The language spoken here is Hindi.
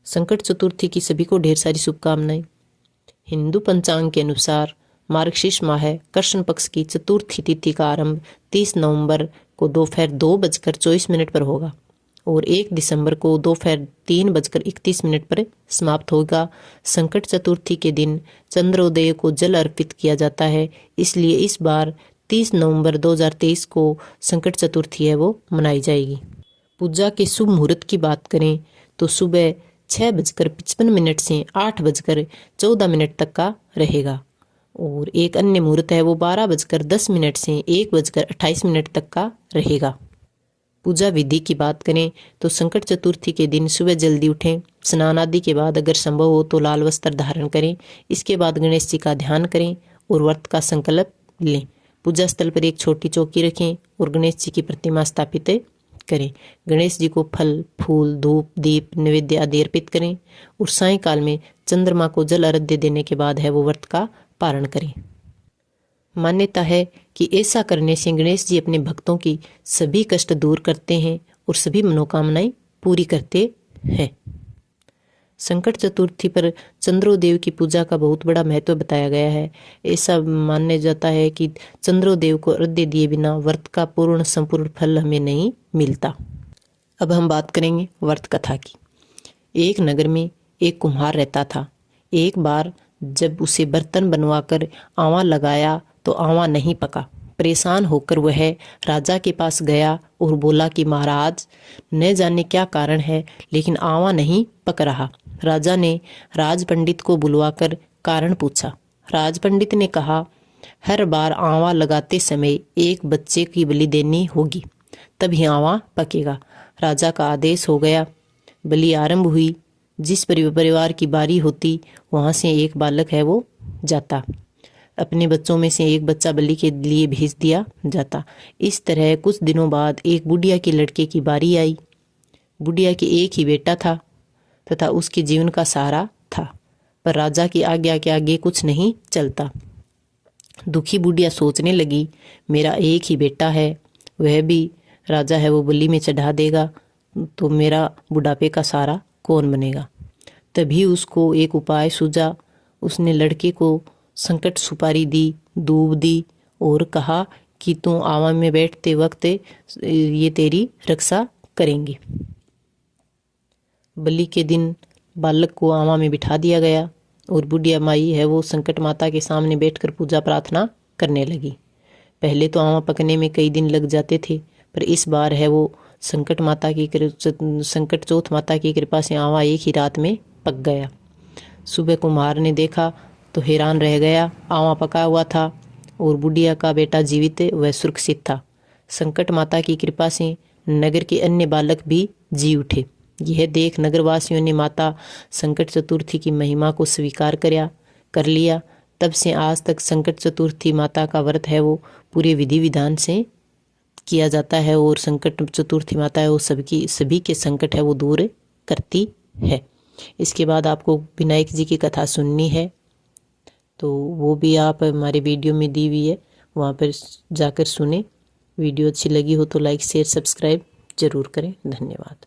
संकट चतुर्थी की सभी को ढेर सारी शुभकामनाएं। हिंदू पंचांग के अनुसार मार्गशीर्ष माह कृष्ण पक्ष की चतुर्थी तिथि का आरंभ 30 नवंबर को दोपहर 2:24 पर होगा और 1 दिसंबर को दोपहर 3:31 पर समाप्त होगा। संकट चतुर्थी के दिन चंद्रोदय को जल अर्पित किया जाता है, इसलिए इस बार 30 नवंबर 2023 को संकट चतुर्थी है वो मनाई जाएगी। पूजा के शुभ मुहूर्त की बात करें तो सुबह 6:55 से 8:14 तक का रहेगा और एक अन्य मुहूर्त है वो 12:10 से 1:28 तक का रहेगा। पूजा विधि की बात करें तो संकट चतुर्थी के दिन सुबह जल्दी उठें, स्नान आदि के बाद अगर संभव हो तो लाल वस्त्र धारण करें। इसके बाद गणेश जी का ध्यान करें और व्रत का संकल्प लें। पूजा स्थल पर एक छोटी चौकी रखें और गणेश जी की प्रतिमा स्थापित करें। गणेश जी को फल, फूल, धूप, दीप, नैवेद्य आदि अर्पित करें और सायंकाल में चंद्रमा को जल अर्घ्य देने के बाद है वो व्रत का पारण करें। मान्यता है कि ऐसा करने से गणेश जी अपने भक्तों की सभी कष्ट दूर करते हैं और सभी मनोकामनाएं पूरी करते हैं। संकट चतुर्थी पर चंद्रोदेव की पूजा का बहुत बड़ा महत्व बताया गया है। ऐसा माना जाता है कि चंद्रोदेव को अर्घ्य दिए बिना व्रत का पूर्ण संपूर्ण फल हमें नहीं मिलता। अब हम बात करेंगे व्रत कथा की। एक नगर में एक कुम्हार रहता था। एक बार जब उसे बर्तन बनवाकर आंवा लगाया तो आंवा नहीं पका। परेशान होकर वह राजा के पास गया और बोला कि महाराज, न जाने क्या कारण है लेकिन आंवा नहीं पक रहा। राजा ने राज पंडित को बुलवाकर कारण पूछा। राज पंडित ने कहा, हर बार आंवा लगाते समय एक बच्चे की बलि देनी होगी, तभी आंवा पकेगा। राजा का आदेश हो गया। बलि आरंभ हुई। जिस परिवार की बारी होती वहां से एक बालक है वो जाता। अपने बच्चों में से एक बच्चा बलि के लिए भेज दिया जाता। इस तरह कुछ दिनों बाद एक बुढ़िया के लड़के की बारी आई। बुढ़िया के एक ही बेटा था तथा उसके जीवन का सहारा था, पर राजा की आज्ञा के आगे कुछ नहीं चलता। दुखी बुढ़िया सोचने लगी, मेरा एक ही बेटा है, वह भी राजा है वो बलि में चढ़ा देगा तो मेरा बुढ़ापे का सहारा कौन बनेगा। तभी उसको एक उपाय सूझा। उसने लड़के को संकट सुपारी दी, दूब दी और कहा कि तू आंवा में बैठते वक्त ये तेरी रक्षा करेंगे। बलि के दिन बालक को आंवा में बिठा दिया गया और बुढ़िया माई है वो संकट माता के सामने बैठकर पूजा प्रार्थना करने लगी। पहले तो आंवा पकने में कई दिन लग जाते थे, पर इस बार है वो संकट चौथ माता की कृपा से आंवा एक ही रात में पक गया। सुबह कुम्हार ने देखा तो हैरान रह गया। आंवा पका हुआ था और बुढ़िया का बेटा जीवित व सुरक्षित था। संकट माता की कृपा से नगर के अन्य बालक भी जी उठे। यह देख नगरवासियों ने माता संकट चतुर्थी की महिमा को स्वीकार कर लिया। तब से आज तक संकट चतुर्थी माता का व्रत है वो पूरे विधि विधान से किया जाता है और संकट चतुर्थी माता है वो सभी के संकट है वो दूर करती है। इसके बाद आपको विनायक जी की कथा सुननी है तो वो भी आप हमारे वीडियो में दी हुई है, वहाँ पर जाकर सुने। वीडियो अच्छी लगी हो तो लाइक शेयर सब्सक्राइब जरूर करें। धन्यवाद।